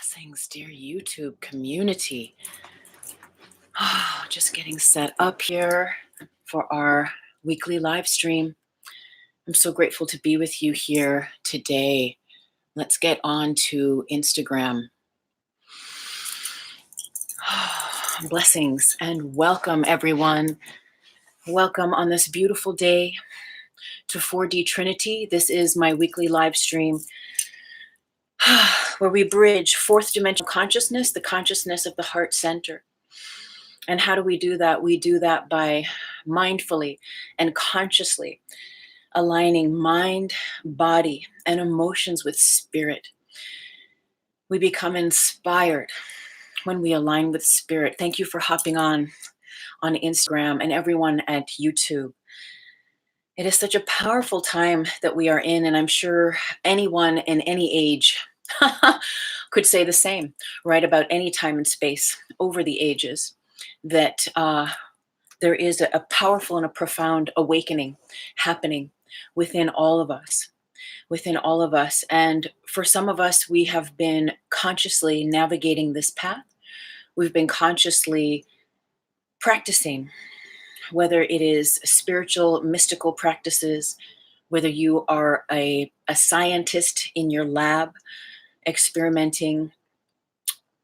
Blessings, dear YouTube community. Just getting set up here for our weekly live stream. I'm so grateful to be with you here today. Let's get on to Instagram. Blessings and welcome, everyone. Welcome on this beautiful day to 4D Trinity. This is my weekly live stream where we bridge fourth dimensional consciousness, the consciousness of the heart center. And how do we do that? We do that by mindfully and consciously aligning mind, body, and emotions with spirit. We become inspired when we align with spirit. Thank you for hopping on Instagram and everyone at YouTube. It is such a powerful time that we are in, and I'm sure anyone in any age could say the same, right, about any time and space over the ages, that there is a powerful and a profound awakening happening within all of us. And for some of us, we have been consciously navigating this path. We've been consciously practicing, whether it is spiritual, mystical practices, whether you are a scientist in your lab experimenting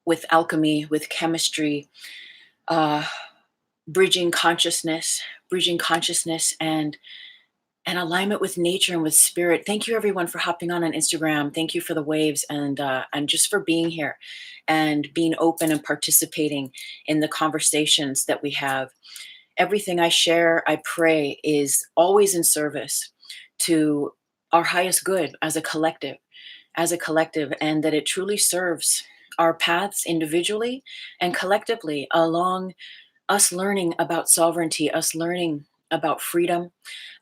with alchemy, with chemistry, bridging consciousness and alignment with nature and with spirit. Thank you, everyone, for hopping on Instagram. Thank you for the waves and just for being here and being open and participating in the conversations that we have. Everything I share, I pray, is always in service to our highest good as a collective, and that it truly serves our paths individually and collectively along us learning about sovereignty, us learning about freedom,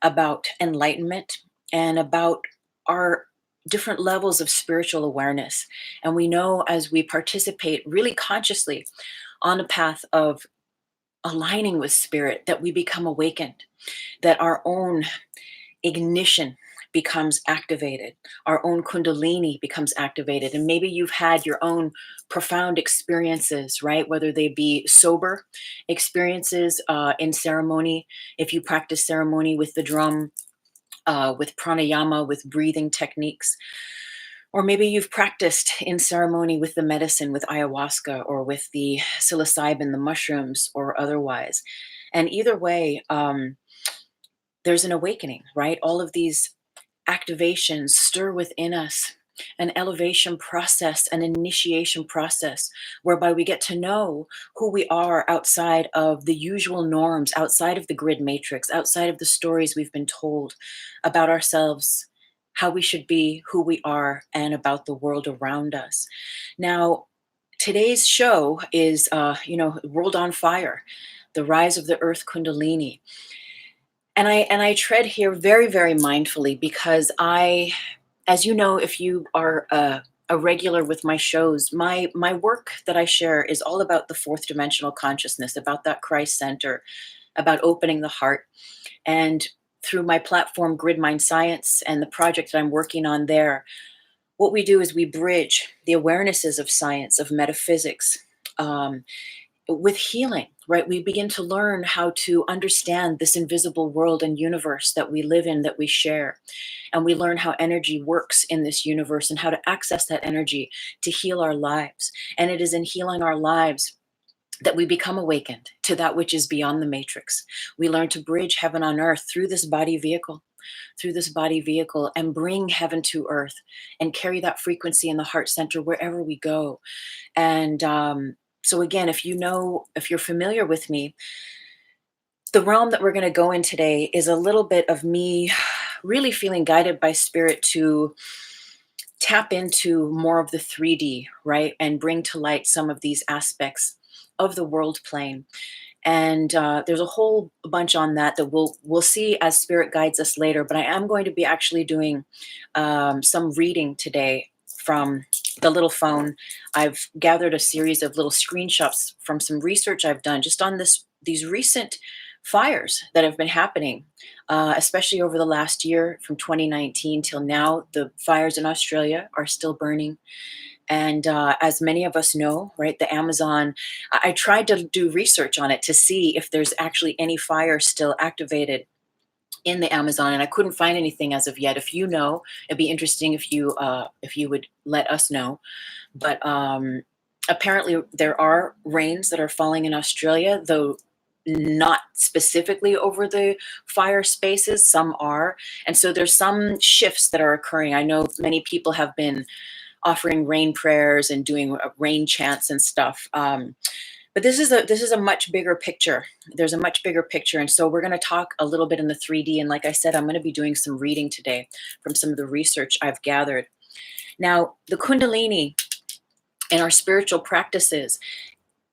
about enlightenment, and about our different levels of spiritual awareness. And we know as we participate really consciously on a path of aligning with spirit that we become awakened, that our own ignition becomes activated, our own Kundalini becomes activated. And maybe you've had your own profound experiences, right? Whether they be sober experiences in ceremony, if you practice ceremony with the drum, with pranayama, with breathing techniques, or maybe you've practiced in ceremony with the medicine, with ayahuasca, or with the psilocybin, the mushrooms, or otherwise. And either way, there's an awakening, right? All of these activations stir within us an elevation process, an initiation process, whereby we get to know who we are outside of the usual norms, outside of the grid matrix, outside of the stories we've been told about ourselves, how we should be, who we are, and about the world around us. Now, today's show is, World on Fire, the rise of the Earth Kundalini. And I tread here very, very mindfully because as you know, if you are a regular with my shows, my work that I share is all about the fourth dimensional consciousness, about that Christ center, about opening the heart. And through my platform, Grid Mind Science, and the project that I'm working on there, what we do is we bridge the awarenesses of science, of metaphysics, with healing, right? We begin to learn how to understand this invisible world and universe that we live in, that we share. And we learn how energy works in this universe and how to access that energy to heal our lives. And it is in healing our lives that we become awakened to that which is beyond the matrix. We learn to bridge heaven on earth through this body vehicle, and bring heaven to earth and carry that frequency in the heart center wherever we go. And so again, if you're familiar with me, the realm that we're going to go in today is a little bit of me really feeling guided by spirit to tap into more of the 3D, right? And bring to light some of these aspects of the world plane. And there's a whole bunch on that we'll see as spirit guides us later. But I am going to be actually doing some reading today from the little phone. I've gathered a series of little screenshots from some research I've done just on these recent fires that have been happening, especially over the last year from 2019 till now. The fires in Australia are still burning. And as many of us know, right, the Amazon, I tried to do research on it to see if there's actually any fire still activated in the Amazon, and I couldn't find anything as of yet. If you know, it'd be interesting if you would let us know. But apparently, there are rains that are falling in Australia, though not specifically over the fire spaces. Some are, and so there's some shifts that are occurring. I know many people have been offering rain prayers and doing rain chants and stuff. But this is a much bigger picture. There's a much bigger picture, and so we're going to talk a little bit in the 3D. And like I said, I'm going to be doing some reading today from some of the research I've gathered. Now, the Kundalini and our spiritual practices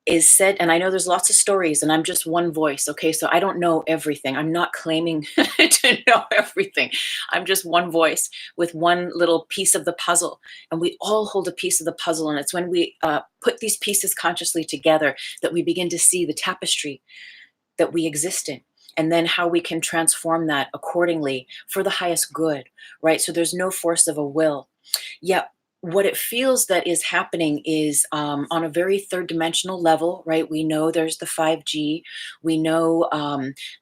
is said, and I know there's lots of stories, and I'm just one voice, okay? So I don't know everything. I'm not claiming to know everything. I'm just one voice with one little piece of the puzzle, and we all hold a piece of the puzzle, and it's when we put these pieces consciously together that we begin to see the tapestry that we exist in, and then how we can transform that accordingly for the highest good, right? So there's no force of a will. Yet what it feels that is happening is on a very third dimensional level, right? We know there's the 5G. We know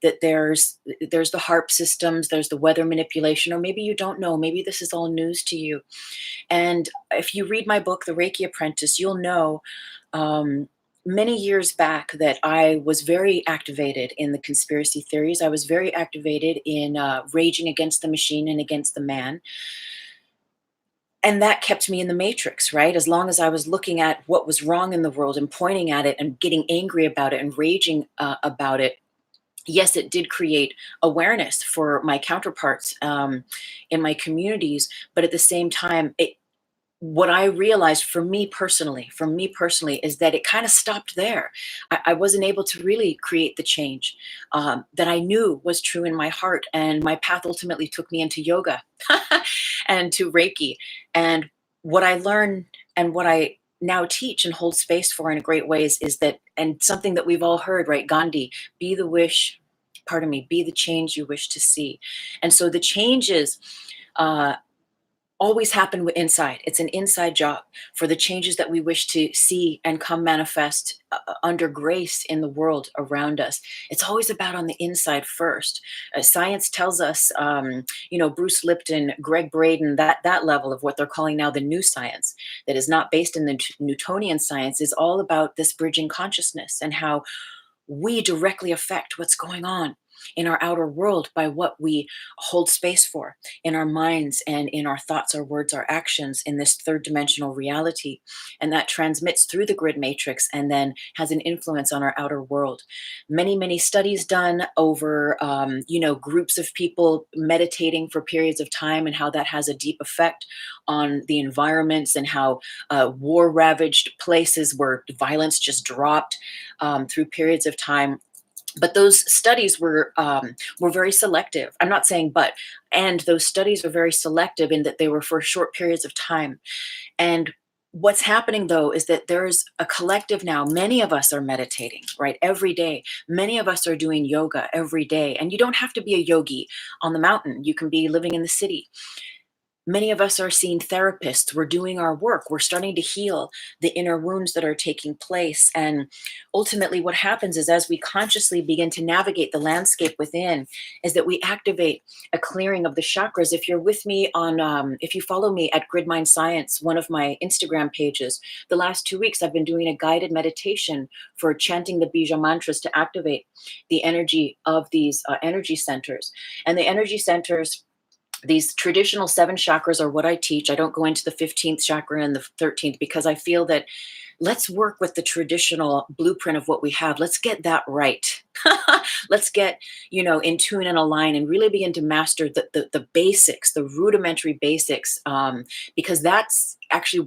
that there's the HARP systems, there's the weather manipulation, or maybe you don't know. Maybe this is all news to you. And if you read my book, The Reiki Apprentice, you'll know many years back that I was very activated in the conspiracy theories. I was very activated in raging against the machine and against the man. And that kept me in the matrix, right? As long as I was looking at what was wrong in the world and pointing at it and getting angry about it and raging about it, yes, it did create awareness for my counterparts in my communities. But at the same time, what I realized for me personally, is that it kind of stopped there. I wasn't able to really create the change that I knew was true in my heart. And my path ultimately took me into yoga and to Reiki. And what I learned and what I now teach and hold space for in a great ways is that, and something that we've all heard, right? Gandhi, be the wish, pardon me, be the change you wish to see. And so the changes, always happen inside. It's an inside job for the changes that we wish to see and come manifest under grace in the world around us. It's always about on the inside first. Science tells us, Bruce Lipton, Greg Braden, that level of what they're calling now the new science that is not based in the Newtonian science is all about this bridging consciousness and how we directly affect what's going on in our outer world by what we hold space for in our minds and in our thoughts, our words, our actions in this third dimensional reality. And that transmits through the grid matrix and then has an influence on our outer world. Many, many studies done over, groups of people meditating for periods of time and how that has a deep effect on the environments and how war ravaged places where violence just dropped through periods of time. But those studies were very selective. I'm not saying but, and those studies were very selective in that they were for short periods of time. And what's happening though is that there's a collective now. Many of us are meditating, right, every day. Many of us are doing yoga every day. And you don't have to be a yogi on the mountain. You can be living in the city. Many of us are seeing therapists. We're doing our work. We're starting to heal the inner wounds that are taking place. And ultimately what happens is as we consciously begin to navigate the landscape within is that we activate a clearing of the chakras. If you're with me on, if you follow me at Grid Mind Science, one of my Instagram pages, the last 2 weeks I've been doing a guided meditation for chanting the Bija mantras to activate the energy of these energy centers. And the energy centers, these traditional 7 chakras are what I teach. I don't go into the 15th chakra and the 13th because I feel that let's work with the traditional blueprint of what we have. Let's get that right. Let's get, in tune and align and really begin to master the basics, the rudimentary basics, because that's actually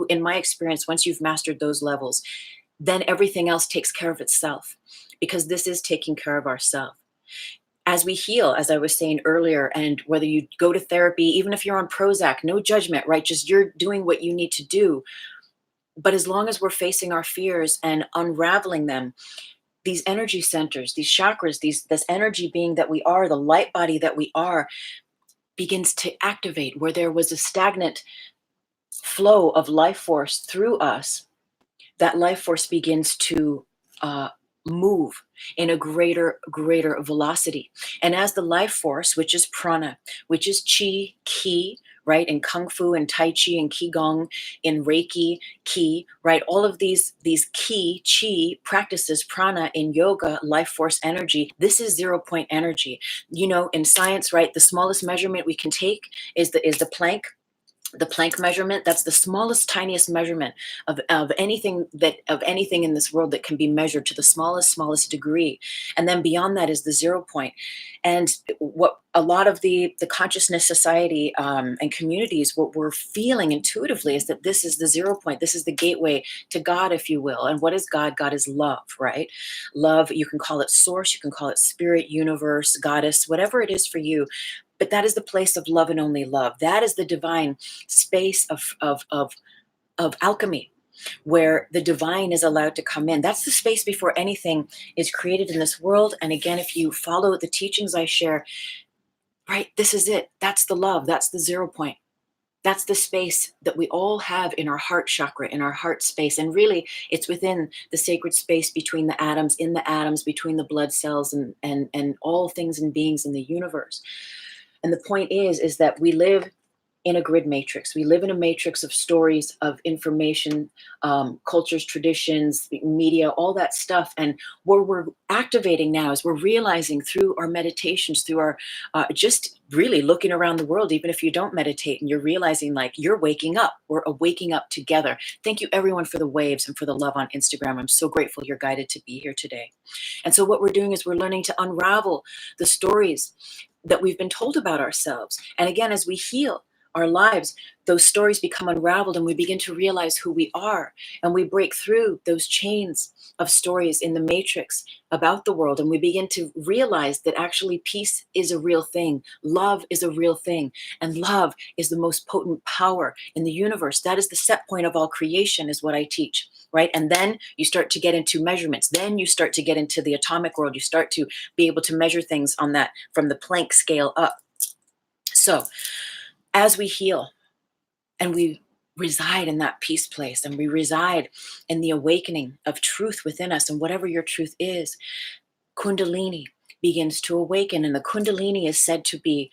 in my experience, once you've mastered those levels, then everything else takes care of itself because this is taking care of ourselves. As we heal, as I was saying earlier, and whether you go to therapy, even if you're on Prozac, no judgment, right? Just you're doing what you need to do. But as long as we're facing our fears and unraveling them, these energy centers, these chakras, this energy being that we are, the light body that we are, begins to activate. Where there was a stagnant flow of life force through us, that life force begins to uh, move in a greater velocity. And as the life force, which is prana, which is chi, ki, right, in kung fu and tai chi and qigong, in reiki, ki, right, all of these ki, chi practices, prana in yoga, life force energy, this is 0 point energy. You know, in science, right, the smallest measurement we can take is the Planck, the Planck measurement. That's the smallest, tiniest measurement of anything in this world that can be measured to the smallest degree. And then beyond that is the 0 point. And what a lot of the consciousness society and communities, what we're feeling intuitively is that this is the 0 point. This is the gateway to God, if you will. And what is God? God is love, right? Love, you can call it source, you can call it spirit, universe, goddess, whatever it is for you. But that is the place of love and only love. That is the divine space of alchemy, where the divine is allowed to come in. That's the space before anything is created in this world. And again, if you follow the teachings I share, right, this is it. That's the love. That's the 0 point. That's the space that we all have in our heart chakra, in our heart space. And really, it's within the sacred space between the atoms, in the atoms, between the blood cells and all things and beings in the universe. And the point is that we live in a grid matrix. We live in a matrix of stories, of information, cultures, traditions, media, all that stuff. And what we're activating now is we're realizing through our meditations, through our just really looking around the world, even if you don't meditate, and you're realizing like you're waking up. We're waking up together. Thank you everyone for the waves and for the love on Instagram. I'm so grateful you're guided to be here today. And so what we're doing is we're learning to unravel the stories that we've been told about ourselves. And again, as we heal our lives, those stories become unraveled and we begin to realize who we are. And we break through those chains of stories in the matrix about the world. And we begin to realize that actually peace is a real thing. Love is a real thing. And love is the most potent power in the universe. That is the set point of all creation, is what I teach. Right? And then you start to get into measurements. Then you start to get into the atomic world. You start to be able to measure things on that from the Planck scale up. So as we heal and we reside in that peace place and we reside in the awakening of truth within us, and whatever your truth is, Kundalini begins to awaken. And the Kundalini is said to be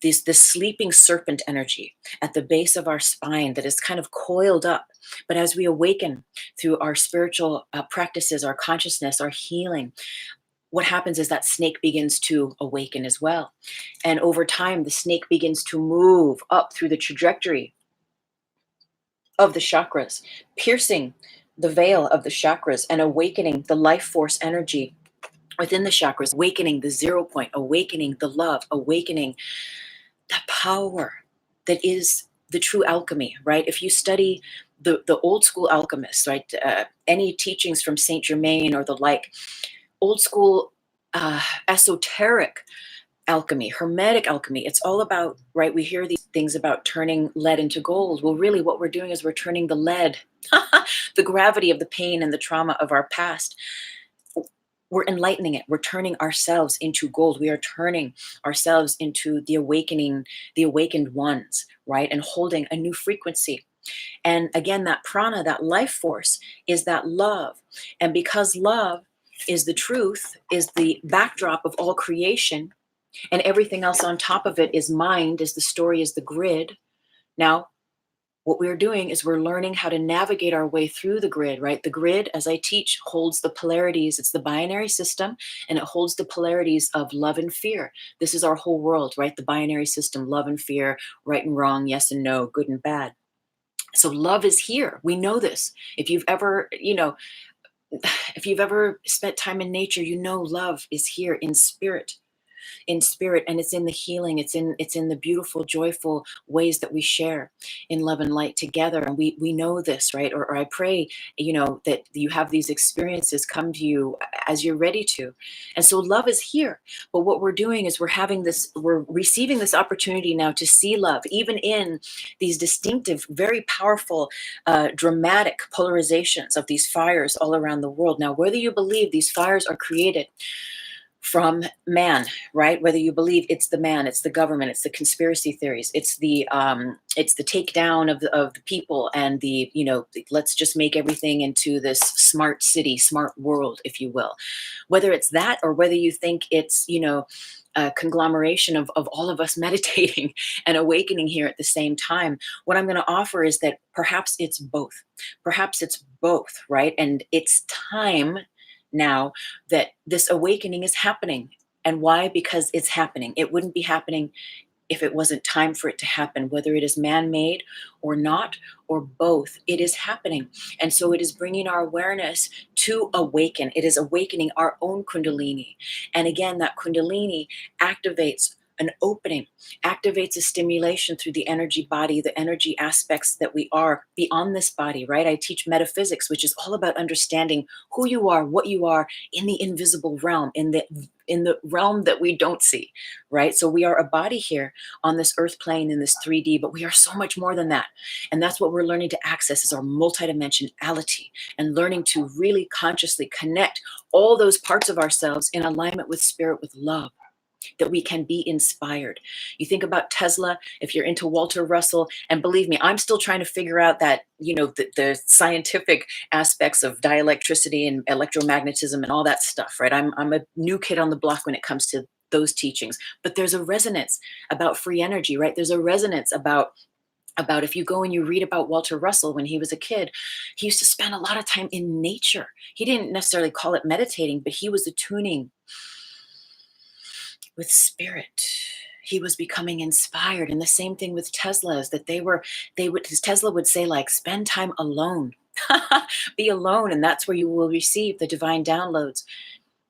this sleeping serpent energy at the base of our spine that is kind of coiled up. But as we awaken through our spiritual practices, our consciousness, our healing, what happens is that snake begins to awaken as well. And over time, the snake begins to move up through the trajectory of the chakras, piercing the veil of the chakras and awakening the life force energy within the chakras, awakening the 0 point, awakening the love, awakening the power that is the true alchemy, right? If you study the old school alchemists, right, any teachings from Saint Germain or the like, old school esoteric alchemy, hermetic alchemy, it's all about, right, we hear these things about turning lead into gold. Well, really what we're doing is we're turning the lead, the gravity of the pain and the trauma of our past, we're enlightening it. We're turning ourselves into gold. We are turning ourselves into the awakening, the awakened ones, right? And holding a new frequency. And again, that prana, that life force, is that love. And because love is the truth, is the backdrop of all creation, and everything else on top of it is mind, is the story, is the grid. Now, what we're doing is we're learning how to navigate our way through the grid, right? The grid, as I teach, holds the polarities. It's the binary system, and it holds the polarities of love and fear. This is our whole world, right? The binary system, love and fear, right and wrong, yes and no, good and bad. So love is here. We know this. If you've ever, if you've ever spent time in nature, you know love is here in spirit. in spirit, and it's in the healing, it's in the beautiful, joyful ways that we share in love and light together. And we know this, right? Or I pray, that you have these experiences come to you as you're ready to. And so love is here. But what we're doing is we're receiving this opportunity now to see love, even in these distinctive, very powerful, dramatic polarizations of these fires all around the world. Now, whether you believe these fires are created from man, right? Whether you believe it's the man, it's the government, it's the conspiracy theories, it's the takedown of the people, and let's just make everything into this smart city, smart world, if you will. Whether it's that, or whether you think it's a conglomeration of all of us meditating and awakening here at the same time, what I'm going to offer is that perhaps it's both. Perhaps it's both, right? And it's time now that this awakening is happening. And why? Because it's happening. It wouldn't be happening if it wasn't time for it to happen, whether it is man-made or not, or both. It is happening. And so it is bringing our awareness to awaken. It is awakening our own Kundalini. And again, that Kundalini activates an opening, activates a stimulation through the energy body, the energy aspects that we are beyond this body, right? I teach metaphysics, which is all about understanding who you are, what you are in the invisible realm, in the realm that we don't see, right? So we are a body here on this earth plane in this 3D, but we are so much more than that. And that's what we're learning to access, is our multidimensionality, and learning to really consciously connect all those parts of ourselves in alignment with spirit, with love, that we can be inspired. You think about Tesla, if you're into Walter Russell, and believe me, I'm still trying to figure out that, the scientific aspects of dielectricity and electromagnetism and all that stuff, right? I'm a new kid on the block when it comes to those teachings, but there's a resonance about free energy, right? There's a resonance about if you go and you read about Walter Russell when he was a kid, he used to spend a lot of time in nature. He didn't necessarily call it meditating, but he was attuning with spirit. He was becoming inspired. And the same thing with Tesla, is that Tesla would say, like, spend time alone. Be alone, and that's where you will receive the divine downloads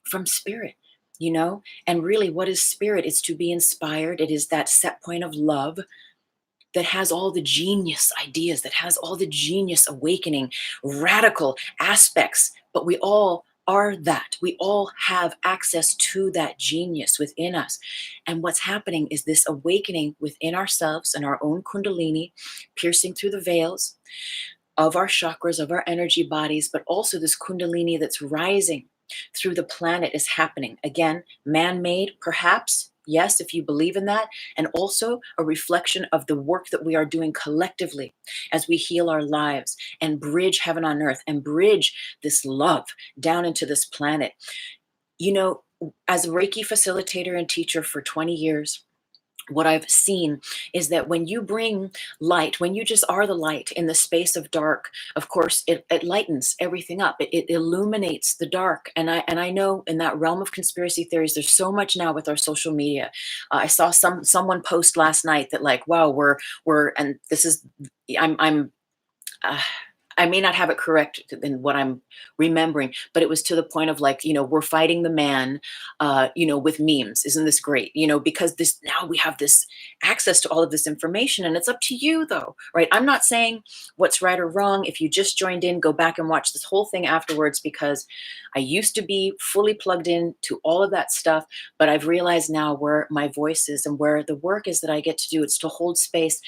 from spirit. And really, what is spirit? It's to be inspired. It is that set point of love that has all the genius ideas, that has all the genius awakening, radical aspects. But we all are that. We all have access to that genius within us. And what's happening is this awakening within ourselves and our own Kundalini, piercing through the veils of our chakras, of our energy bodies, but also this Kundalini that's rising through the planet is happening. Again, man-made, perhaps. Yes, if you believe in that, and also a reflection of the work that we are doing collectively as we heal our lives and bridge heaven on earth and bridge this love down into this planet. As a Reiki facilitator and teacher for 20 years, what I've seen is that when you bring light, when you just are the light in the space of dark, of course, it lightens everything up. It illuminates the dark. And I know in that realm of conspiracy theories, there's so much now with our social media. I saw someone post last night that, like, wow, and this is, I'm I may not have it correct in what I'm remembering, but it was to the point of, like, we're fighting the man, with memes. Isn't this great? Because now we have this access to all of this information, and it's up to you, though, right? I'm not saying what's right or wrong. If you just joined in, go back and watch this whole thing afterwards, because I used to be fully plugged in to all of that stuff, but I've realized now where my voice is and where the work is that I get to do. It's to hold space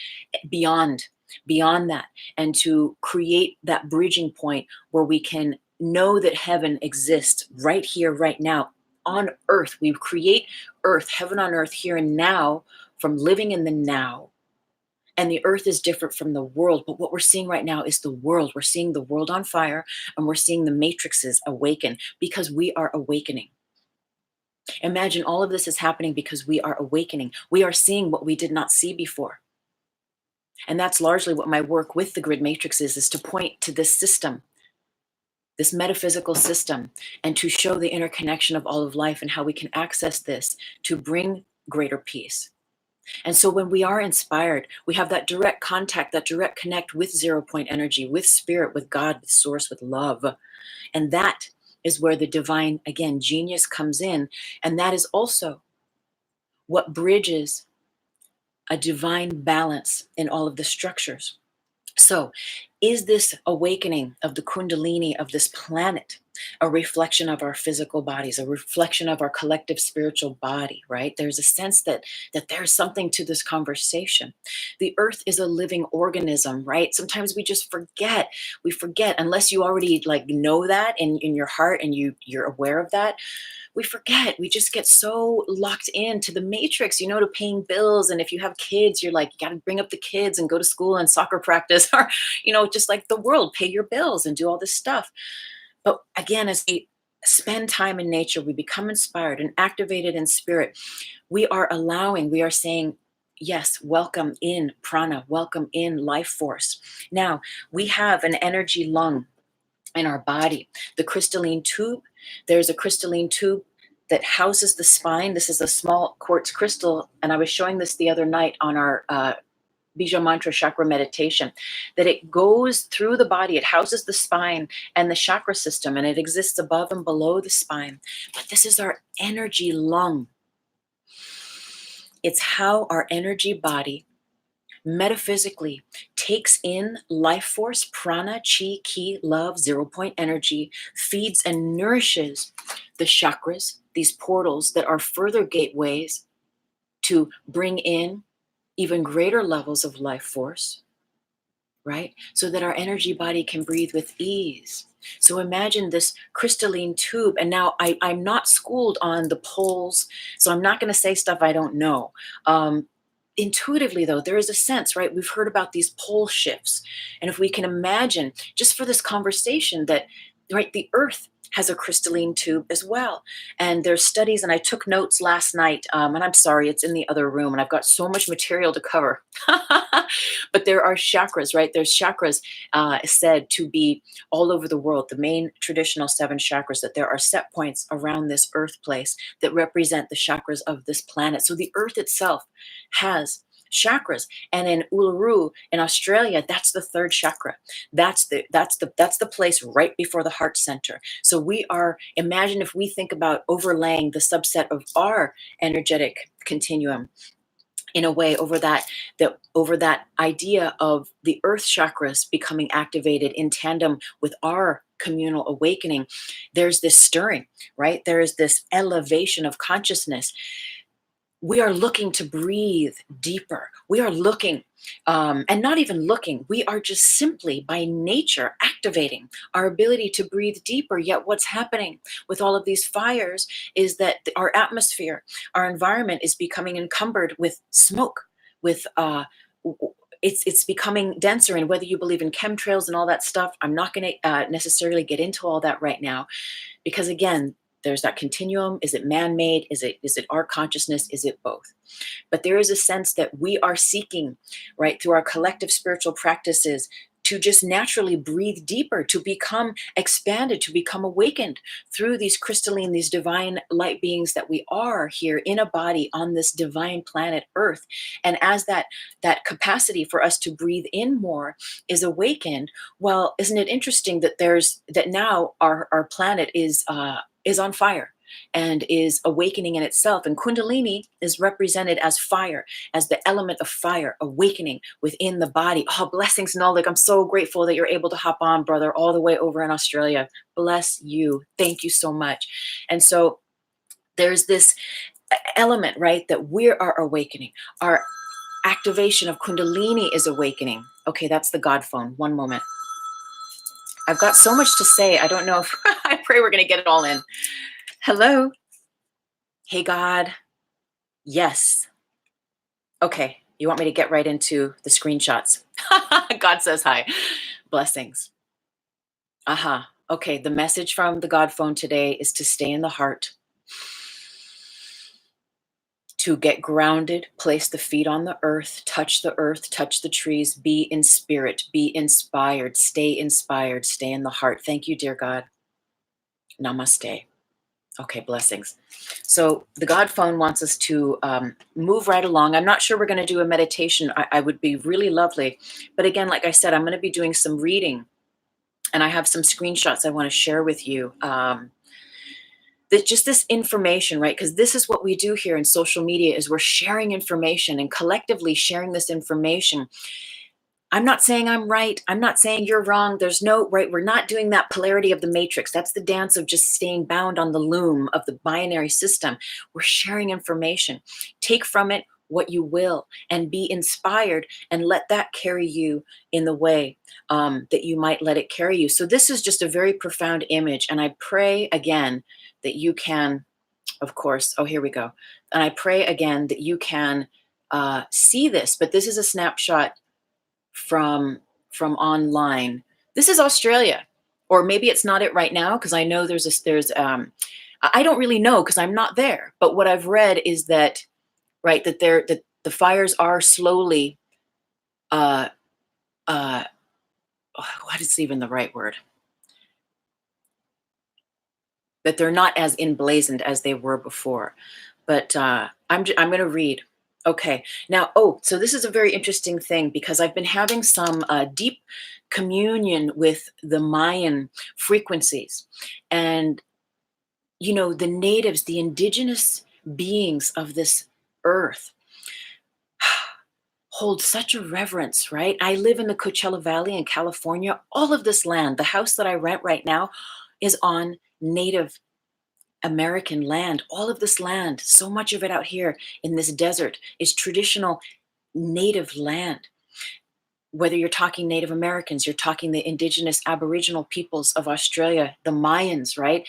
beyond that, and to create that bridging point where we can know that heaven exists right here, right now on earth. We create earth, heaven on earth, here and now, from living in the now. And the earth is different from the world, but what we're seeing right now is the world. We're seeing the world on fire, and we're seeing the matrices awaken because we are awakening. Imagine all of this is happening because we are awakening. We are seeing what we did not see before. And that's largely what my work with the grid matrix is to point to this system, this metaphysical system, and to show the interconnection of all of life and how we can access this to bring greater peace. And so when we are inspired, we have that direct contact, that direct connect with 0 point energy, with spirit, with God, with source, with love. And that is where the divine, again, genius comes in. And that is also what bridges a divine balance in all of the structures. So, is this awakening of the Kundalini of this planet a reflection of our physical bodies, a reflection of our collective spiritual body, right? There's a sense that there's something to this conversation. The earth is a living organism, right? Sometimes we just forget. We forget, unless you already like know that in your heart and you're aware of that. We forget. We just get so locked into the matrix, to paying bills. And if you have kids, you're like, you got to bring up the kids and go to school and soccer practice, or, just like the world, pay your bills and do all this stuff. But again, as we spend time in nature, we become inspired and activated in spirit. We are saying, yes, welcome in prana, welcome in life force. Now, we have an energy lung in our body, the crystalline tube. There's a crystalline tube that houses the spine. This is a small quartz crystal, and I was showing this the other night on our Bija Mantra chakra meditation, that it goes through the body. It houses the spine and the chakra system, and it exists above and below the spine. But this is our energy lung. It's how our energy body metaphysically takes in life force, prana, chi, ki, love, 0 point energy, feeds and nourishes the chakras, these portals that are further gateways to bring in even greater levels of life force, right? So that our energy body can breathe with ease. So imagine this crystalline tube. And now I'm not schooled on the poles, so I'm not going to say stuff I don't know. Intuitively, though, there is a sense, right? We've heard about these pole shifts. And if we can imagine, just for this conversation, that, right, the earth has a crystalline tube as well. And there's studies, and I took notes last night, and I'm sorry, it's in the other room, and I've got so much material to cover. But there are chakras, right? There's chakras said to be all over the world, the main traditional 7 chakras, that there are set points around this earth place that represent the chakras of this planet. So the earth itself has chakras. And in Uluru in Australia, that's the 3rd chakra. That's the place right before the heart center. So imagine if we think about overlaying the subset of our energetic continuum in a way over that idea of the earth chakras becoming activated in tandem with our communal awakening. There's this stirring, right? There is this elevation of consciousness. We are looking to breathe deeper. We are looking, and not even looking, we are just simply by nature activating our ability to breathe deeper. Yet what's happening with all of these fires is that our atmosphere, our environment is becoming encumbered with smoke, with it's becoming denser. And whether you believe in chemtrails and all that stuff, I'm not going to necessarily get into all that right now, because again, there's that continuum. Is it man-made? Is it our consciousness? Is it both? But there is a sense that we are seeking, right, through our collective spiritual practices, to just naturally breathe deeper, to become expanded, to become awakened through these crystalline, these divine light beings that we are here in a body on this divine planet Earth. And as that capacity for us to breathe in more is awakened, well, isn't it interesting that that now our planet is on fire and is awakening in itself. And Kundalini is represented as fire, as the element of fire awakening within the body. Oh, blessings, Nolik. I'm so grateful that you're able to hop on, brother, all the way over in Australia. Bless you. Thank you so much. And so there's this element, right, that we are awakening. Our activation of Kundalini is awakening. Okay, that's the God phone. One moment. I've got so much to say. I don't know if I pray we're going to get it all in. Hello. Hey, God. Yes. Okay. You want me to get right into the screenshots? God says hi. Blessings. Aha. Okay. The message from the God phone today is to stay in the heart, to get grounded, place the feet on the earth, touch the trees, be in spirit, be inspired, stay in the heart. Thank you, dear God. Namaste. Okay, blessings. So the God phone wants us to move right along. I'm not sure we're going to do a meditation. I would be really lovely. But again, like I said, I'm going to be doing some reading, and I have some screenshots I want to share with you. that just this information, right? Because this is what we do here in social media is we're sharing information and collectively sharing this information. I'm not saying I'm right. I'm not saying you're wrong. There's no right. We're not doing that polarity of the matrix. That's the dance of just staying bound on the loom of the binary system. We're sharing information. Take from it what you will and be inspired and let that carry you in the way that you might let it carry you. So this is just a very profound image. And I pray again that you can, of course, oh, here we go. And I pray again that you can see this, but this is a snapshot from online. This is Australia, or maybe it's not it right now because I know there's I don't really know because I'm not there. But what I've read is that right that the fires are slowly uh uh what is even the right word, that they're not as emblazoned as they were before. But I'm going to read. Okay, now, oh, so this is a very interesting thing because I've been having some deep communion with the Mayan frequencies. And, you know, the natives, the indigenous beings of this earth hold such a reverence, right? I live in the Coachella Valley in California. All of this land, the house that I rent right now, is on native American land. All of this land, so much of it out here in this desert, is traditional native land. Whether you're talking Native Americans, you're talking the indigenous Aboriginal peoples of Australia, the Mayans, right?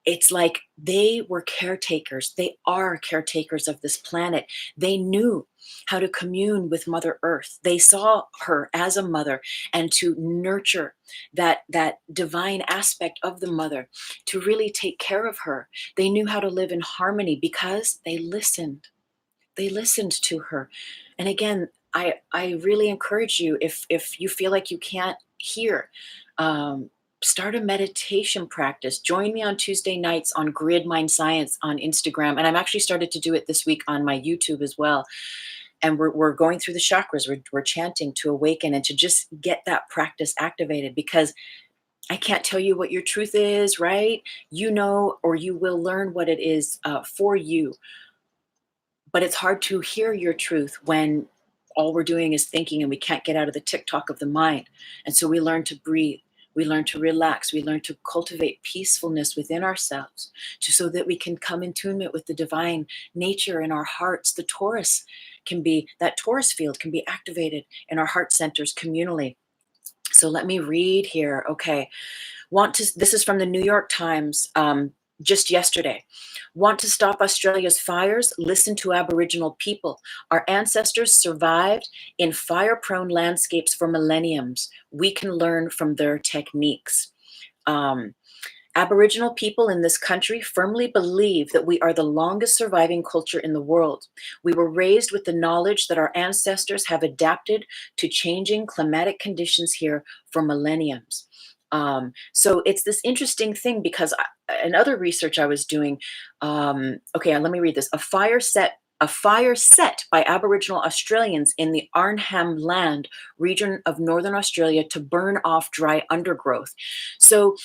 It's like they were caretakers. They are caretakers of this planet. They knew how to commune with Mother Earth. They saw her as a mother and to nurture that divine aspect of the mother, to really take care of her. They knew how to live in harmony because they listened. They listened to her. And again, I really encourage you, if you feel like you can't hear, um, start a meditation practice. Join me on Tuesday nights on Grid Mind Science on Instagram. And I'm actually started to do it this week on my YouTube as well. And we're going through the chakras. We're chanting to awaken and to just get that practice activated, because I can't tell you what your truth is, right? You know, or you will learn what it is for you. But it's hard to hear your truth when all we're doing is thinking and we can't get out of the TikTok of the mind. And so we learn to breathe. We learn to relax. We learn to cultivate peacefulness within ourselves so that we can come in tunement with the divine nature in our hearts. That Taurus field can be activated in our heart centers communally. So let me read here. Okay. This is from the New York Times just yesterday. Want to stop Australia's fires? Listen to Aboriginal people. Our ancestors survived in fire-prone landscapes for millenniums. We can learn from their techniques. Aboriginal people in this country firmly believe that we are the longest surviving culture in the world. We were raised with the knowledge that our ancestors have adapted to changing climatic conditions here for millenniums. So it's this interesting thing because in other research I was doing, okay, let me read this. A fire set by Aboriginal Australians in the Arnhem Land region of Northern Australia to burn off dry undergrowth. So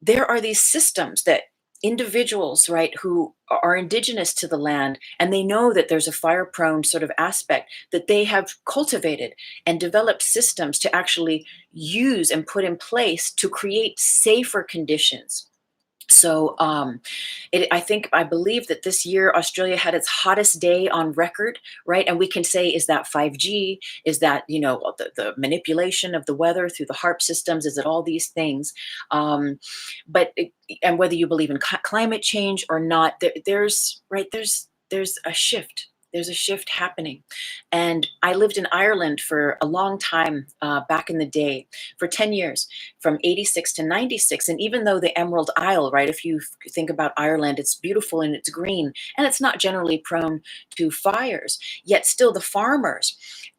there are these systems that individuals, right, who are indigenous to the land, and they know that there's a fire prone sort of aspect, that they have cultivated and developed systems to actually use and put in place to create safer conditions. So I believe that this year Australia had its hottest day on record, right? And we can say, is that 5G? Is that, the manipulation of the weather through the HARP systems? Is it all these things? And whether you believe in climate change or not, there's a shift. There's a shift happening. And I lived in Ireland for a long time back in the day, for 10 years, from 86 to 96. And even though the Emerald Isle, right, if you think about Ireland, it's beautiful and it's green, and it's not generally prone to fires, yet still the farmers,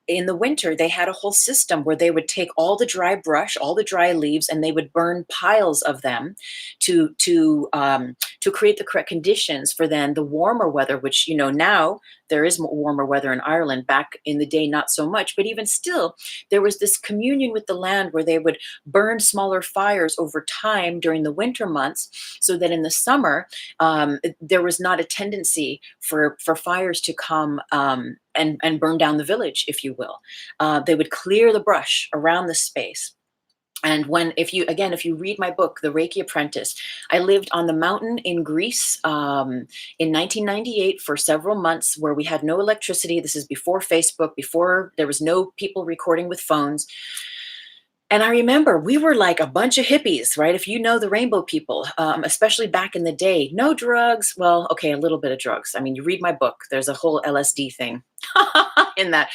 in the winter, they had a whole system where they would take all the dry brush, all the dry leaves, and they would burn piles of them to create the correct conditions for then the warmer weather, which, now there is warmer weather in Ireland. Back in the day, not so much, but even still, there was this communion with the land where they would burn smaller fires over time during the winter months, so that in the summer, there was not a tendency for fires to come and burn down the village, if you will. They would clear the brush around the space. And if you read my book, The Reiki Apprentice, I lived on the mountain in Greece in 1998 for several months where we had no electricity. This is before Facebook, before there was no people recording with phones. And I remember we were like a bunch of hippies, right? If you know the rainbow people, especially back in the day, no drugs. Well, okay, a little bit of drugs. I mean, you read my book, there's a whole LSD thing in that.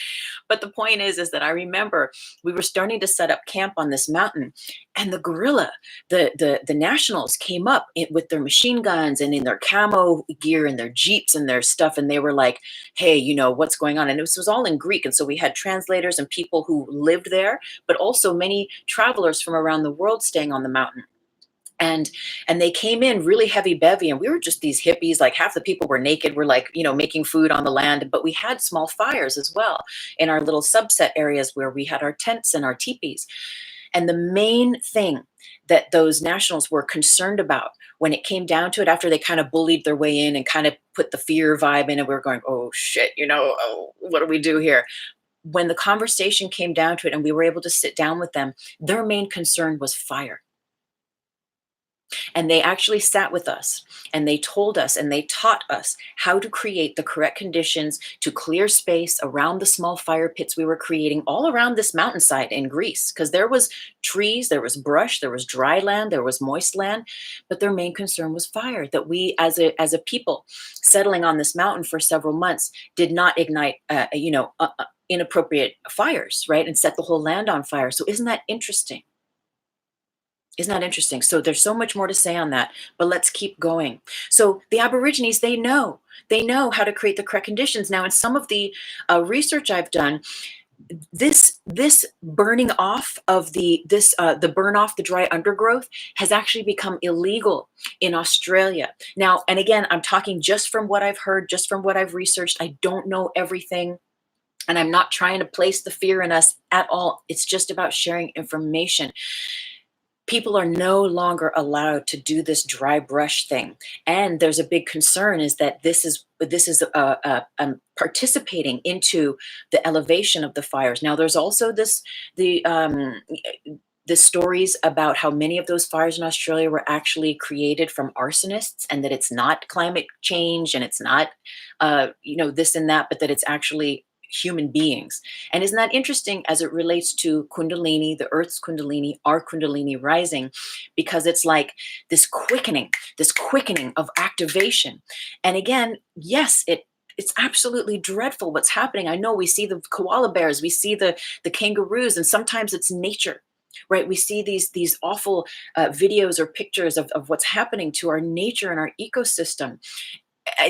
But the point is that I remember we were starting to set up camp on this mountain, and the guerrilla, the nationals came up with their machine guns and in their camo gear and their jeeps and their stuff, and they were like, "Hey, what's going on?" And it was all in Greek, and so we had translators and people who lived there, but also many travelers from around the world staying on the mountain. And they came in really heavy bevy, and we were just these hippies. Like half the people were naked. We're like, making food on the land, but we had small fires as well in our little subset areas where we had our tents and our teepees. And the main thing that those nationals were concerned about when it came down to it, after they kind of bullied their way in and kind of put the fear vibe in, and we were going, oh shit, what do we do here? When the conversation came down to it and we were able to sit down with them, their main concern was fire. And they actually sat with us and they told us and they taught us how to create the correct conditions to clear space around the small fire pits we were creating all around this mountainside in Greece. Because there was trees, there was brush, there was dry land, there was moist land, but their main concern was fire. That we as a people settling on this mountain for several months did not ignite, inappropriate fires, right? And set the whole land on fire. So isn't that interesting? Isn't that interesting? So there's so much more to say on that, but let's keep going. So the Aborigines, they know how to create the correct conditions. Now, in some of the research I've done, this burning off of the burn off the dry undergrowth has actually become illegal in Australia. Now, and again, I'm talking just from what I've heard, just from what I've researched. I don't know everything. And I'm not trying to place the fear in us at all. It's just about sharing information. People are no longer allowed to do this dry brush thing, and there's a big concern is that this is participating into the elevation of the fires. Now, there's also the stories about how many of those fires in Australia were actually created from arsonists, and that it's not climate change and it's not this and that, but that it's actually human beings. And isn't that interesting as it relates to Kundalini, the Earth's Kundalini, our Kundalini rising, because it's like this quickening of activation. And again, yes, it's absolutely dreadful what's happening. I know we see the koala bears, we see the kangaroos, and sometimes it's nature, right? We see these awful videos or pictures of what's happening to our nature and our ecosystem.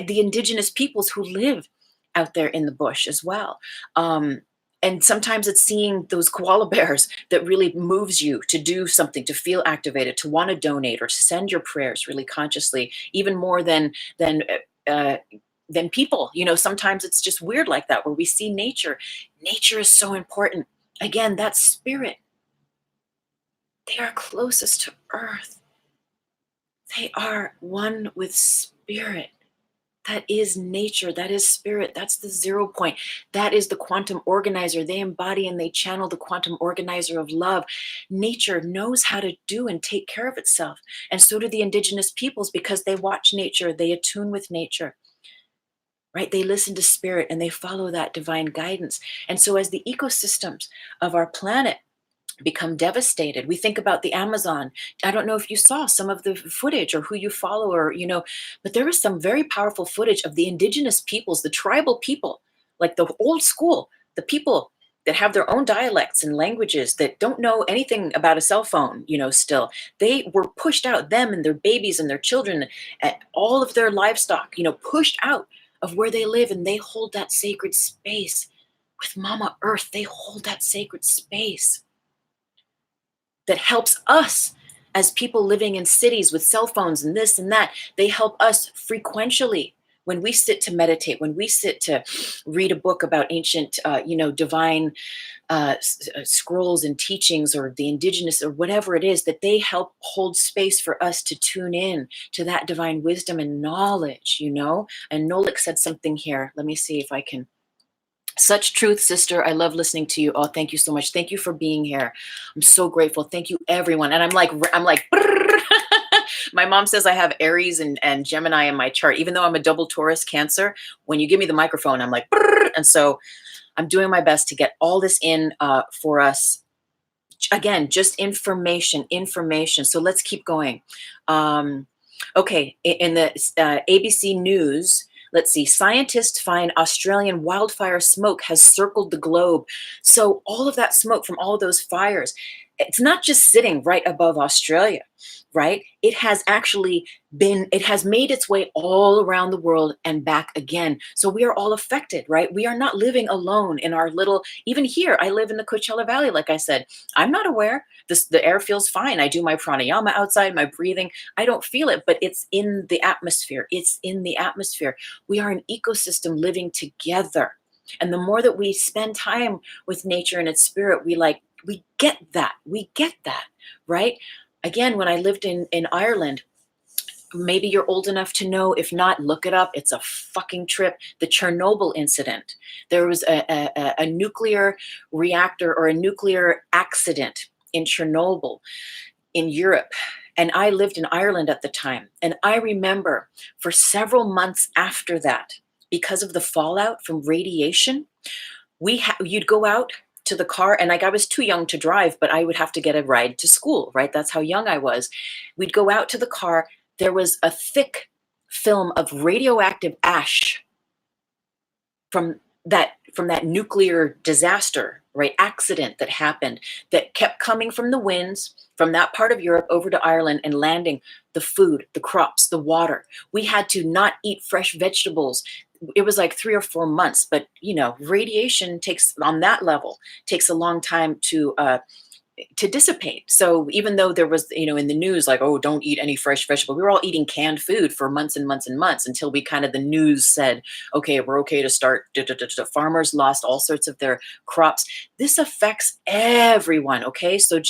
The indigenous peoples who live out there in the bush as well. And sometimes it's seeing those koala bears that really moves you to do something, to feel activated, to want to donate or to send your prayers really consciously, even more than people. Sometimes it's just weird like that, where we see nature. Nature is so important. Again, that spirit. They are closest to earth. They are one with spirit. That is nature. That is spirit. That's the 0 point. That is the quantum organizer. They embody and they channel the quantum organizer of love. Nature knows how to do and take care of itself. And so do the indigenous peoples, because they watch nature. They attune with nature, right? They listen to spirit and they follow that divine guidance. And so as the ecosystems of our planet become devastated, we think about the Amazon. I don't know if you saw some of the footage or who you follow, or but there was some very powerful footage of the indigenous peoples, the tribal people, like the old school, the people that have their own dialects and languages, that don't know anything about a cell phone. Still they were pushed out, them and their babies and their children, all of their livestock, pushed out of where they live, and they hold that sacred space with Mama Earth. They hold that sacred space that helps us as people living in cities with cell phones and this and that. They help us frequentially when we sit to meditate, when we sit to read a book about ancient, divine scrolls and teachings, or the indigenous, or whatever it is, that they help hold space for us to tune in to that divine wisdom and knowledge, And Nolik said something here. Let me see if I can. Such truth, sister. I love listening to you. Oh, thank you so much. Thank you for being here. I'm so grateful. Thank you, everyone. And I'm like, my mom says I have Aries and Gemini in my chart, even though I'm a double Taurus Cancer. When you give me the microphone, I'm like, and so I'm doing my best to get all this in for us. Again, just information. So let's keep going. Okay, in the ABC News, let's see, scientists find Australian wildfire smoke has circled the globe. So all of that smoke from all of those fires, it's not just sitting right above Australia, right? It has made its way all around the world and back again. So we are all affected, right? We are not living alone in our little, even here, I live in the Coachella Valley, like I said. I'm not aware. The air feels fine. I do my pranayama outside, my breathing. I don't feel it, but it's in the atmosphere. It's in the atmosphere. We are an ecosystem living together. And the more that we spend time with nature and its spirit, we get that. We get that, right? Again, when I lived in Ireland, maybe you're old enough to know. If not, look it up. It's a fucking trip. The Chernobyl incident. There was a nuclear reactor or a nuclear accident in Chernobyl in Europe. And I lived in Ireland at the time. And I remember for several months after that, because of the fallout from radiation, you'd go out to the car, and I was too young to drive, but I would have to get a ride to school, right? That's how young I was. We'd go out to the car. There was a thick film of radioactive ash from that nuclear disaster, right? Accident that happened, that kept coming from the winds from that part of Europe over to Ireland and landing the food, the crops, the water. We had to not eat fresh vegetables. It was like 3 or 4 months, but radiation on that level takes a long time to dissipate. So even though there was, in the news, like, oh, don't eat any fresh vegetable, we were all eating canned food for months and months and months until the news said, okay, we're okay to start. Farmers lost all sorts of their crops. This affects everyone. Okay. So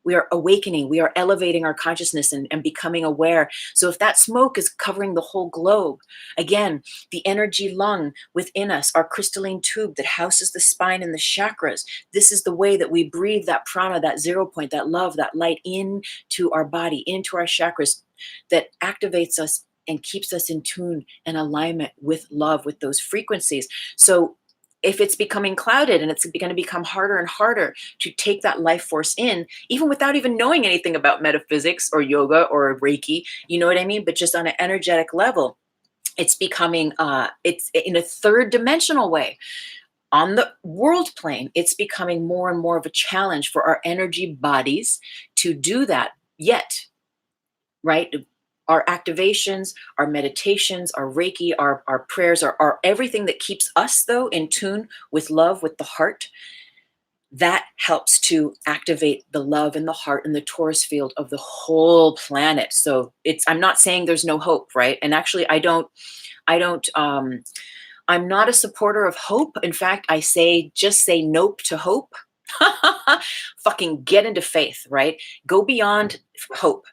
we are awakening, we are elevating our consciousness and becoming aware. So if that smoke is covering the whole globe, again, the energy lung within us, our crystalline tube that houses the spine and the chakras, this is the way that we breathe that prana, that 0 point, that love, that light into our body, into our chakras, that activates us and keeps us in tune and alignment with love, with those frequencies. So if it's becoming clouded and it's going to become harder and harder to take that life force in, even without even knowing anything about metaphysics or yoga or Reiki, you know what I mean? But just on an energetic level, it's becoming, it's in a third dimensional way. On the world plane, it's becoming more and more of a challenge for our energy bodies to do that yet, right? Our activations, our meditations, our Reiki, our prayers, our everything that keeps us, though, in tune with love, with the heart, that helps to activate the love in the heart and the Taurus field of the whole planet. So I'm not saying there's no hope, right? And actually, I'm not a supporter of hope. In fact, just say nope to hope. Fucking get into faith, right? Go beyond hope.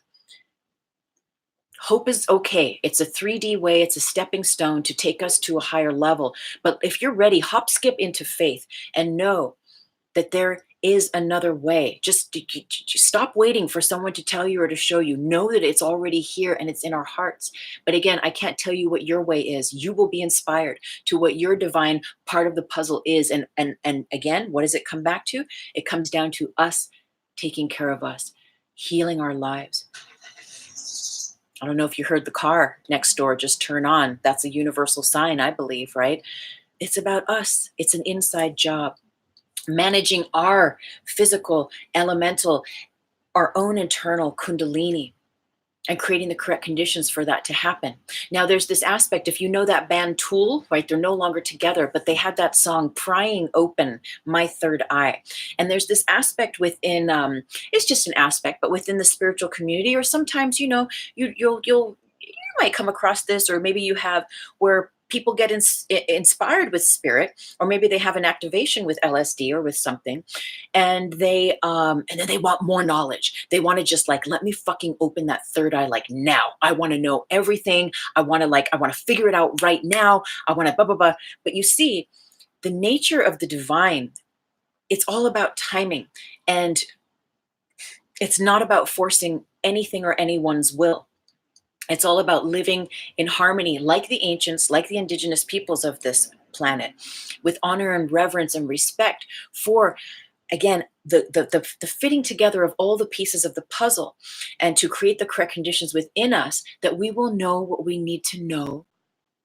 Hope is okay. It's a 3D way. It's a stepping stone to take us to a higher level. But if you're ready, hop, skip into faith and know that there is another way. Just stop waiting for someone to tell you or to show you. Know that it's already here and it's in our hearts. But again, I can't tell you what your way is. You will be inspired to what your divine part of the puzzle is. And again, what does it come back to? It comes down to us taking care of us, healing our lives. I don't know if you heard the car next door just turn on. That's a universal sign, I believe, right? It's about us. It's an inside job. Managing our physical, elemental, our own internal Kundalini, and creating the correct conditions for that to happen. Now, there's this aspect, if you know that band Tool, right, they're no longer together, but they had that song, Prying Open My Third Eye. And there's this aspect within, it's just an aspect, but within the spiritual community, or sometimes, you might come across this, or maybe you have where people get inspired with spirit, or maybe they have an activation with LSD or with something, and then they want more knowledge. They want to just like, let me fucking open that third eye like now. I want to know everything. I want to figure it out right now. I want to blah blah blah. But you see, the nature of the divine, it's all about timing, and it's not about forcing anything or anyone's will. It's all about living in harmony, like the ancients, like the indigenous peoples of this planet, with honor and reverence and respect for, again, the fitting together of all the pieces of the puzzle, and to create the correct conditions within us that we will know what we need to know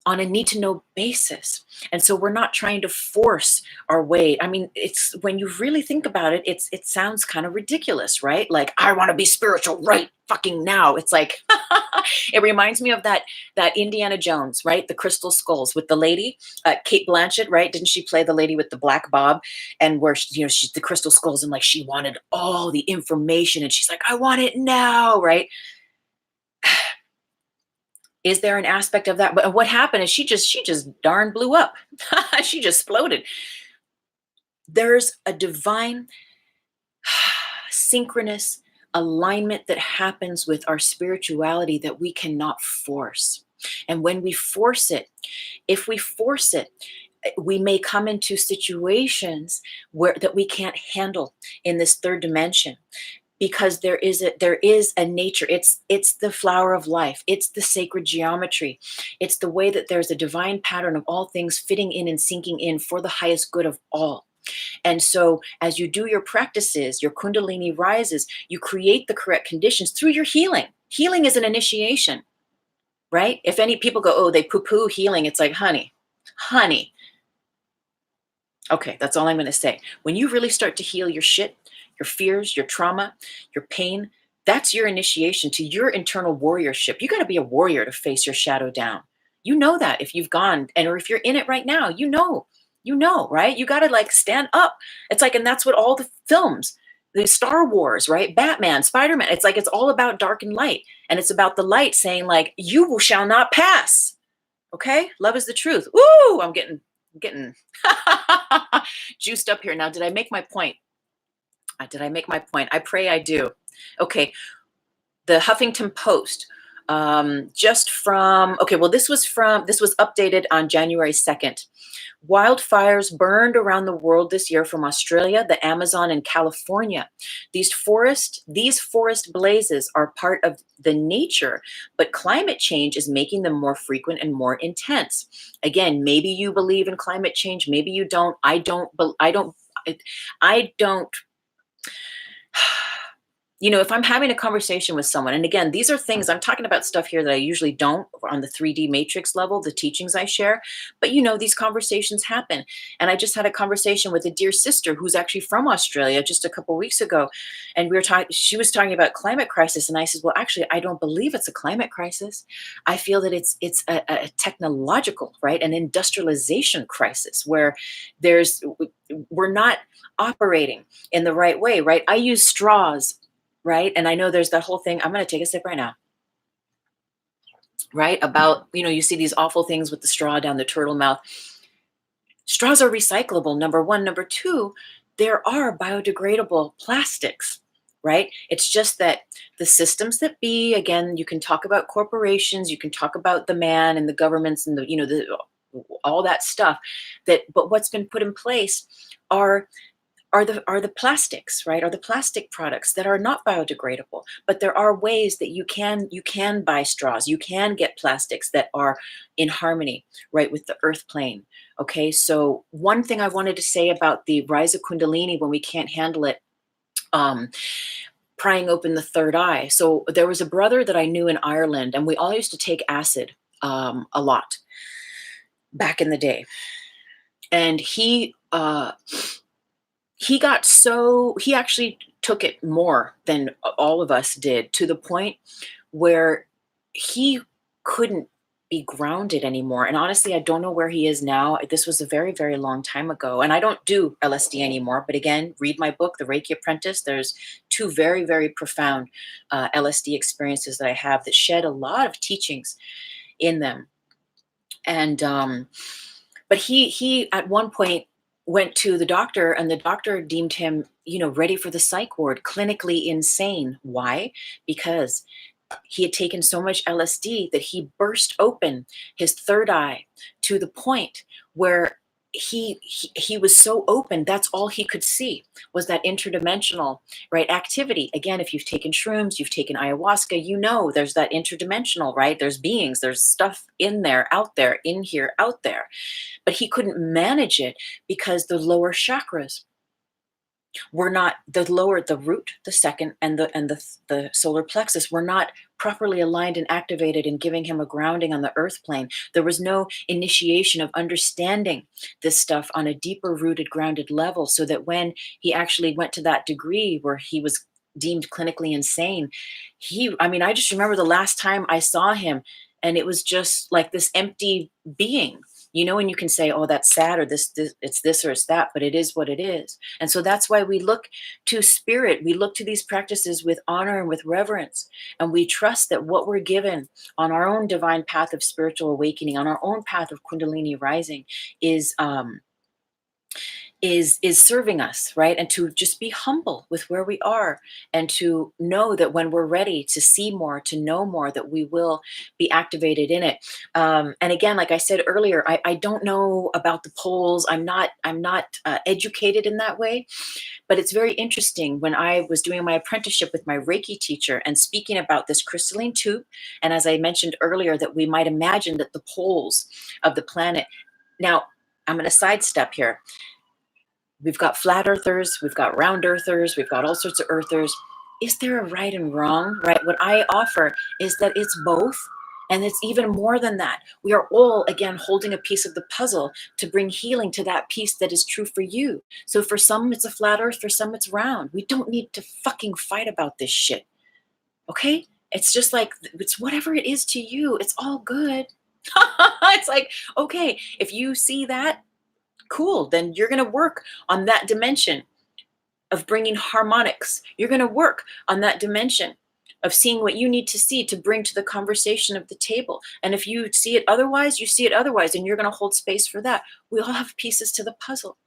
on a need to know basis. And so we're not trying to force our way. I mean, it's, when you really think about it, it sounds kind of ridiculous, right? Like, I want to be spiritual right fucking now. It's like, it reminds me of that Indiana Jones, right? The crystal skulls with the lady, Kate Blanchett, right? Didn't she play the lady with the black bob? And where she's the crystal skulls, and like she wanted all the information, and she's like, I want it now, right? Is there an aspect of that? But what happened is she just darn blew up. She just exploded. There's a divine synchronous alignment that happens with our spirituality that we cannot force. And when we force it, if we force it, we may come into situations where that we can't handle in this third dimension, because there is a nature. It's the flower of life. It's the sacred geometry. It's the way that there's a divine pattern of all things fitting in and sinking in for the highest good of all. And so as you do your practices, your Kundalini rises, you create the correct conditions through your healing. Healing is an initiation, right? If any people go, oh, they poo-poo healing, it's like, honey. Okay, that's all I'm going to say. When you really start to heal your shit, your fears, your trauma, your pain, that's your initiation to your internal warriorship. You got to be a warrior to face your shadow down. You know that if you've gone, and or if you're in it right now, you know, right? You got to like stand up. It's like, and that's what all the films, the Star Wars, right? Batman, Spider-Man, it's like, it's all about dark and light. And it's about the light saying like, you shall not pass. Okay. Love is the truth. Ooh, I'm getting juiced up here. Now, did I make my point? I pray I do. Okay. The Huffington Post, okay, well, this was updated on January 2nd. Wildfires burned around the world this year from Australia, the Amazon, and California. These forest blazes are part of the nature, but climate change is making them more frequent and more intense. Again, maybe you believe in climate change, maybe you don't. I don't. You know, if I'm having a conversation with someone, and again, these are things, I'm talking about stuff here that I usually don't on the 3D matrix level, the teachings I share, but you know, these conversations happen. And I just had a conversation with a dear sister who's actually from Australia just a couple of weeks ago. And she was talking about climate crisis. And I said, well, actually, I don't believe it's a climate crisis. I feel that it's a technological, right? An industrialization crisis where we're not operating in the right way, right? I use straws, right? And I know there's that whole thing. I'm going to take a sip right now, right? About, you know, you see these awful things with the straw down the turtle mouth. Straws are recyclable, number one. Number two, there are biodegradable plastics, right? It's just that the systems that be, again, you can talk about corporations, you can talk about the man and the governments and the, you know, all that stuff but what's been put in place are the plastics, right? Are the plastic products that are not biodegradable. But there are ways that you can buy straws. You can get plastics that are in harmony, right, with the earth plane. Okay, so one thing I wanted to say about the rise of Kundalini when we can't handle it, prying open the third eye. So there was a brother that I knew in Ireland, and we all used to take acid a lot back in the day. And he actually took it more than all of us did, to the point where he couldn't be grounded anymore. And honestly, I don't know where he is now. This was a very, very long time ago. And I don't do LSD anymore. But again, read my book, The Reiki Apprentice. There's two very, very profound LSD experiences that I have that shed a lot of teachings in them. And but he at one point went to the doctor, and the doctor deemed him, ready for the psych ward, clinically insane. Why? Because he had taken so much LSD that he burst open his third eye to the point where he was so open, that's all he could see was that interdimensional, right, activity. Again, if you've taken shrooms, you've taken ayahuasca, there's that interdimensional, right? There's beings, there's stuff in there, out there, in here, out there. But he couldn't manage it because the lower chakras were not, the root, the second, and the solar plexus were not properly aligned and activated and giving him a grounding on the earth plane. There was no initiation of understanding this stuff on a deeper rooted, grounded level, so that when he actually went to that degree where he was deemed clinically insane, I just remember the last time I saw him, and it was just like this empty being. And you can say, oh, that's sad, or this, it's this or it's that, but it is what it is. And so that's why we look to spirit. We look to these practices with honor and with reverence. And we trust that what we're given on our own divine path of spiritual awakening, on our own path of Kundalini rising, is serving us, right? And to just be humble with where we are, and to know that when we're ready to see more, to know more, that we will be activated in it. And again, like I said earlier, I don't know about the poles. I'm not educated in that way, but it's very interesting. When I was doing my apprenticeship with my Reiki teacher and speaking about this crystalline tube, and as I mentioned earlier, that we might imagine that the poles of the planet. Now, I'm going to sidestep here. We've got flat earthers, we've got round earthers, we've got all sorts of earthers. Is there a right and wrong, right? What I offer is that it's both. And it's even more than that. We are all, again, holding a piece of the puzzle to bring healing to that piece that is true for you. So for some, it's a flat earth, for some, it's round. We don't need to fucking fight about this shit. Okay? It's just like, it's whatever it is to you. It's all good. It's like, okay, if you see that, cool, then you're going to work on that dimension of bringing harmonics. You're going to work on that dimension of seeing what you need to see to bring to the conversation of the table. And if you see it otherwise, you see it otherwise, and you're going to hold space for that. We all have pieces to the puzzle.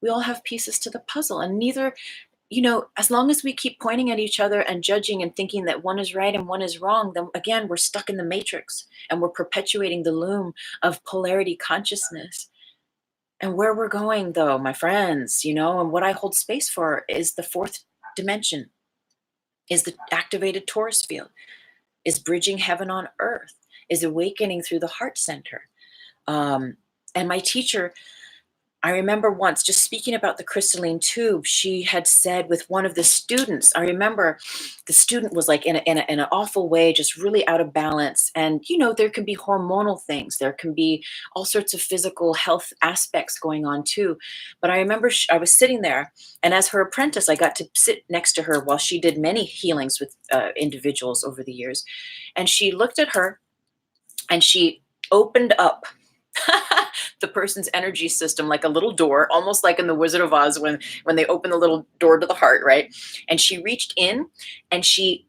We all have pieces to the puzzle. And neither, as long as we keep pointing at each other and judging and thinking that one is right and one is wrong, then again, we're stuck in the matrix, and we're perpetuating the loom of polarity consciousness. And where we're going, though, my friends, and what I hold space for is the fourth dimension, is the activated Taurus field, is bridging heaven on earth, is awakening through the heart center. And my teacher, I remember once just speaking about the crystalline tube, she had said with one of the students, I remember the student was like in an awful way, just really out of balance. And, there can be hormonal things. There can be all sorts of physical health aspects going on too. But I remember I was sitting there, and as her apprentice, I got to sit next to her while she did many healings with individuals over the years. And she looked at her and she opened up the person's energy system like a little door, almost like in the Wizard of Oz when they open the little door to the heart, right? And she reached in and she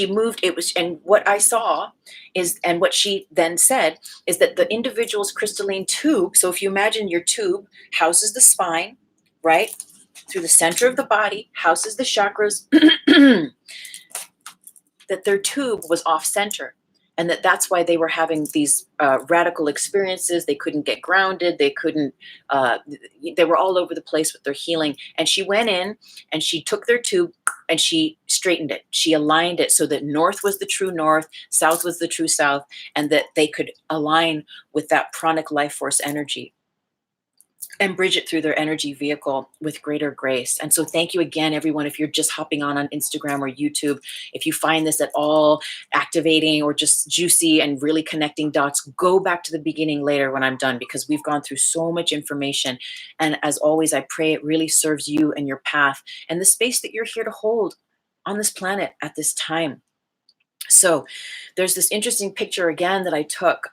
moved. And what I saw is, and what she then said is that the individual's crystalline tube, so if you imagine your tube houses the spine, right? Through the center of the body, houses the chakras, that their tube was off center. And that's why they were having these radical experiences. They couldn't get grounded. They were all over the place with their healing. And she went in and she took their tube and she straightened it. She aligned it so that north was the true north, south was the true south, and that they could align with that pranic life force energy and bridge it through their energy vehicle with greater grace. And so thank you again, everyone. If you're just hopping on Instagram or YouTube, if you find this at all activating or just juicy and really connecting dots, go back to the beginning later when I'm done, because we've gone through so much information. And as always, I pray it really serves you and your path and the space that you're here to hold on this planet at this time. So there's this interesting picture again that I took.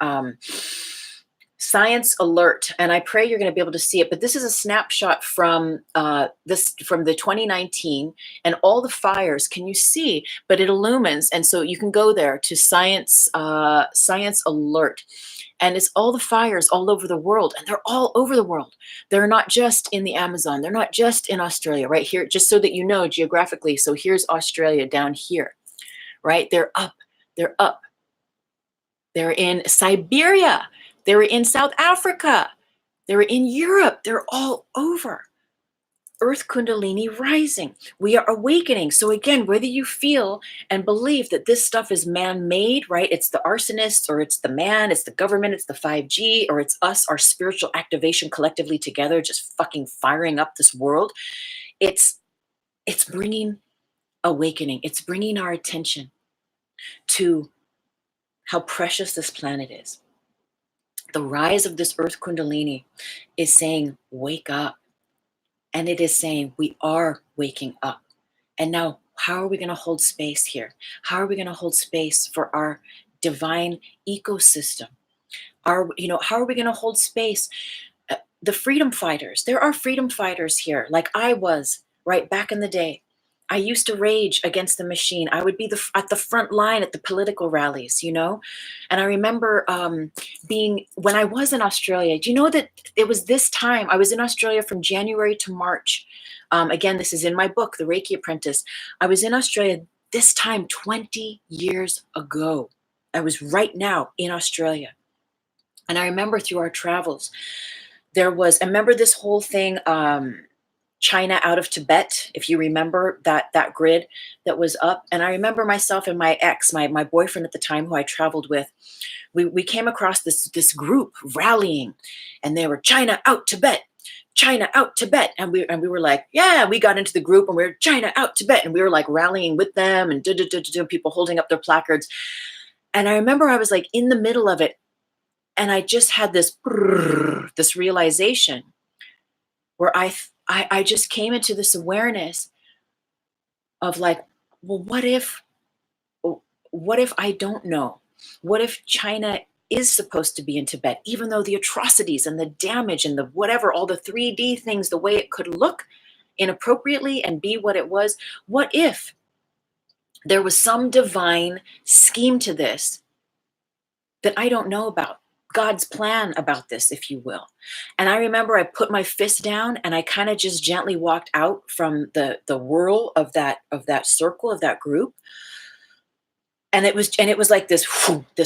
Science alert, and I pray you're going to be able to see it, but this is a snapshot from from the 2019, and all the fires, can you see? But it illumines, and so you can go there to science alert, and it's all the fires all over the world, and they're all over the world. They're not just in the Amazon, they're not just in Australia, right here, just so that you know geographically. So here's Australia down here, right? They're up, they're up. They're in Siberia. They're in South Africa. They're in Europe. They're all over. Earth Kundalini rising. We are awakening. So again, whether you feel and believe that this stuff is man-made, right? It's the arsonists, or it's the man, it's the government, it's the 5G, or it's us, our spiritual activation collectively together, just fucking firing up this world. It's bringing awakening. It's bringing our attention to how precious this planet is. The rise of this Earth Kundalini is saying, wake up. And it is saying, we are waking up. And now, how are we going to hold space here? How are we going to hold space for our divine ecosystem? How are we going to hold space? The freedom fighters, there are freedom fighters here, like I was, right, back in the day. I used to rage against the machine. I would be at the front line at the political rallies, And I remember when I was in Australia, do you know that it was this time, I was in Australia from January to March. Again, this is in my book, The Reiki Apprentice. I was in Australia this time 20 years ago. I was right now in Australia. And I remember through our travels, I remember this whole thing, China out of Tibet, if you remember that grid that was up. And I remember myself and my ex, my boyfriend at the time, who I traveled with, we came across this group rallying, and they were China out Tibet, China out Tibet. And we were like, yeah, we got into the group and we were China out Tibet. And we were like rallying with them, and people holding up their placards. And I remember I was like in the middle of it, and I just had this realization where I just came into this awareness of like, well, what if I don't know? What if China is supposed to be in Tibet, even though the atrocities and the damage and the whatever, all the 3D things, the way it could look inappropriately and be what it was? What if there was some divine scheme to this that I don't know about? God's plan about this, if you will. And I remember I put my fist down and I kind of just gently walked out from the whirl of that circle, of that group. And it was like this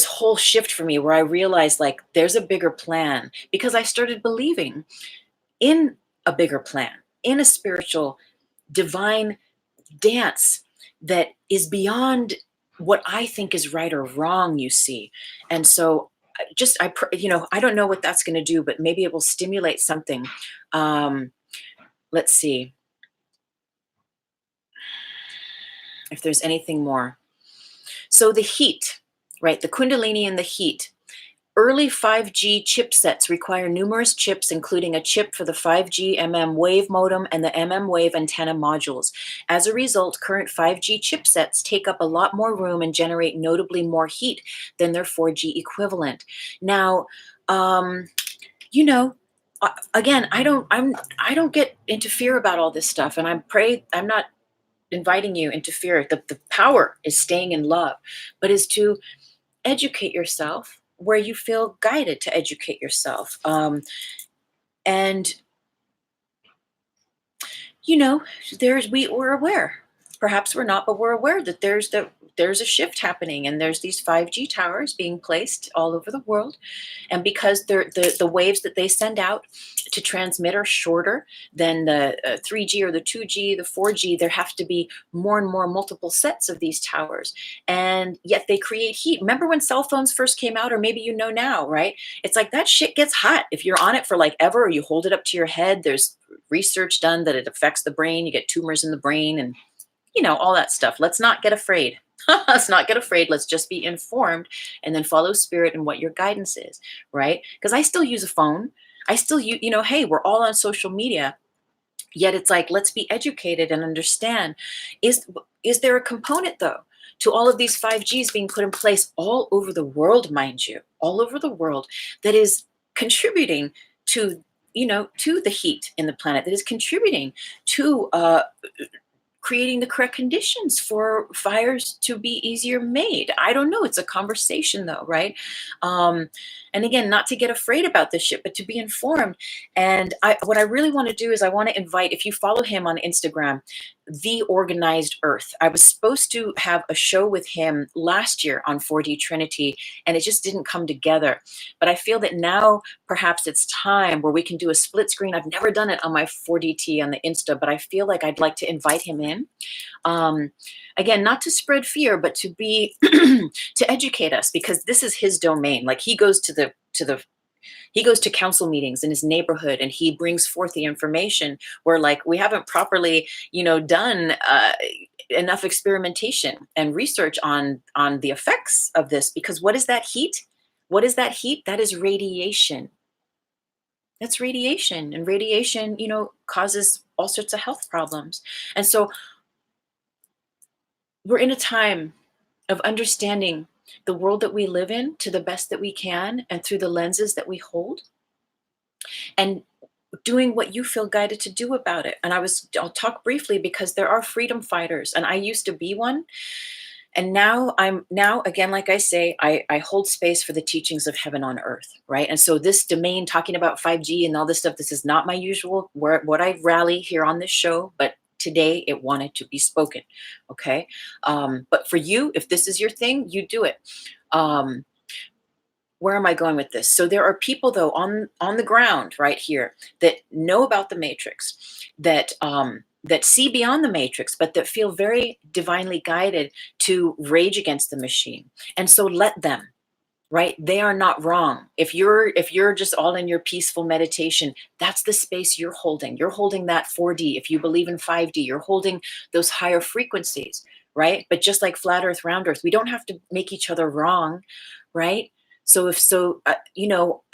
whole shift for me, where I realized like there's a bigger plan, because I started believing in a bigger plan, in a spiritual divine dance that is beyond what I think is right or wrong, you see. And so I don't know what that's going to do, but maybe it will stimulate something. Let's see if there's anything more. So the heat, right? The Kundalini and the heat. Early 5G chipsets require numerous chips, including a chip for the 5G wave modem and the wave antenna modules. As a result, current 5G chipsets take up a lot more room and generate notably more heat than their 4G equivalent. Now, again, I don't get into fear about all this stuff, and I'm not inviting you into fear. The power is staying in love, but is to educate yourself where you feel guided to educate yourself. And we're aware, perhaps we're not, but we're aware that there's a shift happening, and there's these 5G towers being placed all over the world. And because the waves that they send out to transmit are shorter than the 3G or the 2G, the 4G, there have to be more and more multiple sets of these towers. And yet they create heat. Remember when cell phones first came out, or maybe now, right? It's like that shit gets hot. If you're on it for like ever, or you hold it up to your head, there's research done that it affects the brain. You get tumors in the brain and all that stuff. Let's not get afraid. Let's not get afraid. Let's just be informed, and then follow spirit and what your guidance is, right? Because I still use a phone. I still use, hey, we're all on social media. Yet it's like, let's be educated and understand. Is there a component though to all of these 5Gs being put in place all over the world, mind you, all over the world, that is contributing to, to the heat in the planet, that is contributing to creating the correct conditions for fires to be easier made. I don't know. It's a conversation though, right? And again, not to get afraid about this shit, but to be informed. And what I really want to do is I want to invite, if you follow him on Instagram, The Organized Earth. I was supposed to have a show with him last year on 4D Trinity, and it just didn't come together. But I feel that now perhaps it's time where we can do a split screen. I've never done it on my 4DT on the Insta, but I feel like I'd like to invite him in. Again, not to spread fear, but to be to educate us, because this is his domain. Like he goes he goes to council meetings in his neighborhood and he brings forth the information where like we haven't properly, done enough experimentation and research on the effects of this. Because what is that heat? What is that heat? That is radiation. That's radiation, and radiation, causes all sorts of health problems. And so we're in a time of understanding the world that we live in to the best that we can and through the lenses that we hold, and doing what you feel guided to do about it. And I'll talk briefly because there are freedom fighters, and I used to be one. And now again, like I say, I hold space for the teachings of heaven on earth, right? And so this domain, talking about 5G and all this stuff, this is not my usual, what I rally here on this show, but today it wanted to be spoken, okay? But for you, if this is your thing, you do it. Where am I going with this? So there are people though on the ground right here that know about the matrix, that see beyond the matrix, but that feel very divinely guided to rage against the machine. And so let them, right? They are not wrong. If you're just all in your peaceful meditation, that's the space you're holding. You're holding that 4D. If you believe in 5D, you're holding those higher frequencies, right? But just like flat earth, round earth, we don't have to make each other wrong, right? So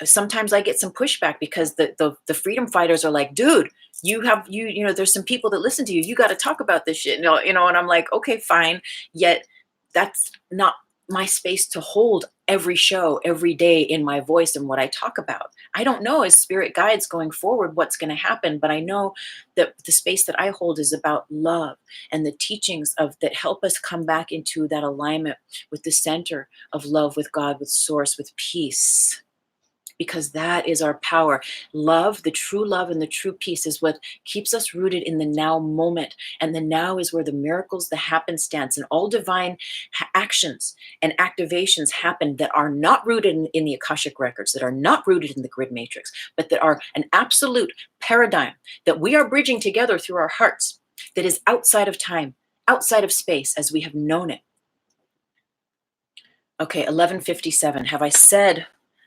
sometimes I get some pushback because the freedom fighters are like, dude, there's some people that listen to you. You got to talk about this shit. And I'm like, okay, fine. Yet that's not my space to hold every show, every day in my voice and what I talk about. I don't know as spirit guides going forward what's going to happen, but I know that the space that I hold is about love and the teachings that help us come back into that alignment with the center of love, with God, with source, with peace. Because that is our power. Love, the true love and the true peace is what keeps us rooted in the now moment. And the now is where the miracles, the happenstance, and all divine actions and activations happen that are not rooted in the Akashic records, that are not rooted in the grid matrix, but that are an absolute paradigm that we are bridging together through our hearts, that is outside of time, outside of space as we have known it. Okay, 11:57. Have I said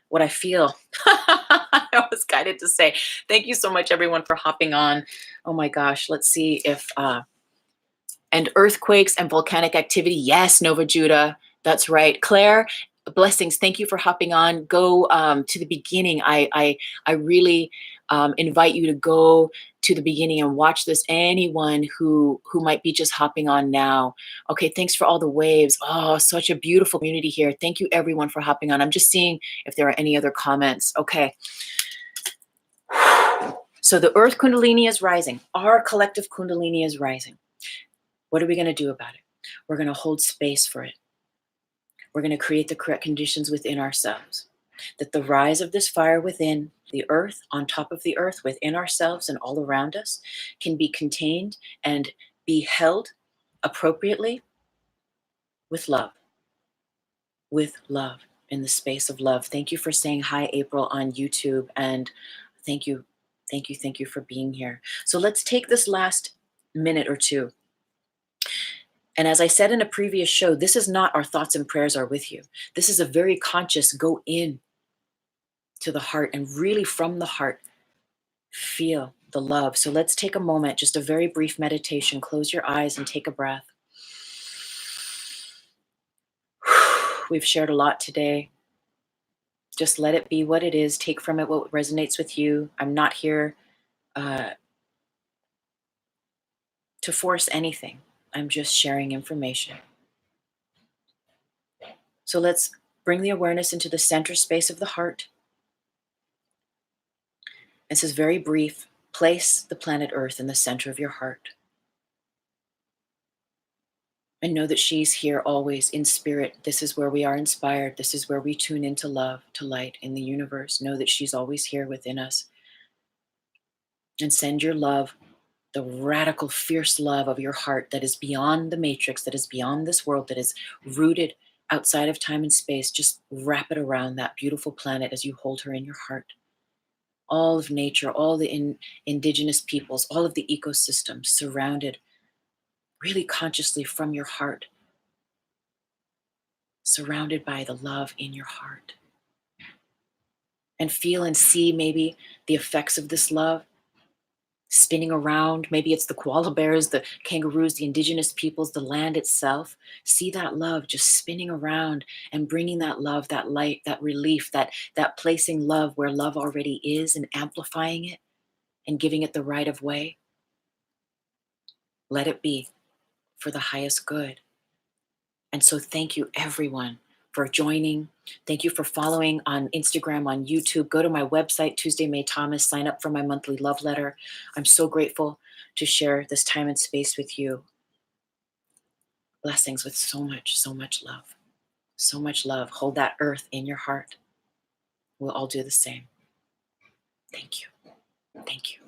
what I feel? I was guided to say. Thank you so much, everyone, for hopping on. Oh my gosh, let's see if and earthquakes and volcanic activity. Yes, Nova Judah, that's right. Claire, blessings. Thank you for hopping on. Go to the beginning. I really invite you to go to the beginning and watch this. Anyone who might be just hopping on now. Okay, thanks for all the waves. Oh, such a beautiful community here. Thank you everyone for hopping on. I'm just seeing if there are any other comments. Okay. So the earth Kundalini is rising. Our collective Kundalini is rising. What are we going to do about it? We're going to hold space for it. We're going to create the correct conditions within ourselves, that the rise of this fire within the earth, on top of the earth, within ourselves and all around us, can be contained and be held appropriately with love, in the space of love. Thank you for saying hi, April, on YouTube. And thank you for being here. So let's take this last minute or two. And as I said in a previous show, this is not our thoughts and prayers are with you. This is a very conscious go in to the heart and really from the heart feel the love. So let's take a moment, just a very brief meditation. Close your eyes and take a breath. We've shared a lot today. Just let it be what it is. Take from it what resonates with you. I'm not here to force anything. I'm just sharing information. So let's bring the awareness into the center space of the heart. This is very brief. Place the planet Earth in the center of your heart. And know that she's here always in spirit. This is where we are inspired. This is where we tune into love, to light in the universe. Know that she's always here within us. And send your love, the radical, fierce love of your heart that is beyond the matrix, that is beyond this world, that is rooted outside of time and space. Just wrap it around that beautiful planet as you hold her in your heart. All of nature, all the indigenous peoples, all of the ecosystems surrounded really consciously from your heart, surrounded by the love in your heart. And feel and see maybe the effects of this love spinning around. Maybe it's the koala bears, the kangaroos, the indigenous peoples, the land itself. See that love just spinning around and bringing that love, that light, that relief, that placing love where love already is and amplifying it and giving it the right of way. Let it be for the highest good. And so thank you, everyone, for joining. Thank you for following on Instagram, on YouTube. Go to my website, Tuesday May Thomas. Sign up for my monthly love letter. I'm so grateful to share this time and space with you. Blessings with so much love. So much love. Hold that earth in your heart. We'll all do the same. Thank you. Thank you.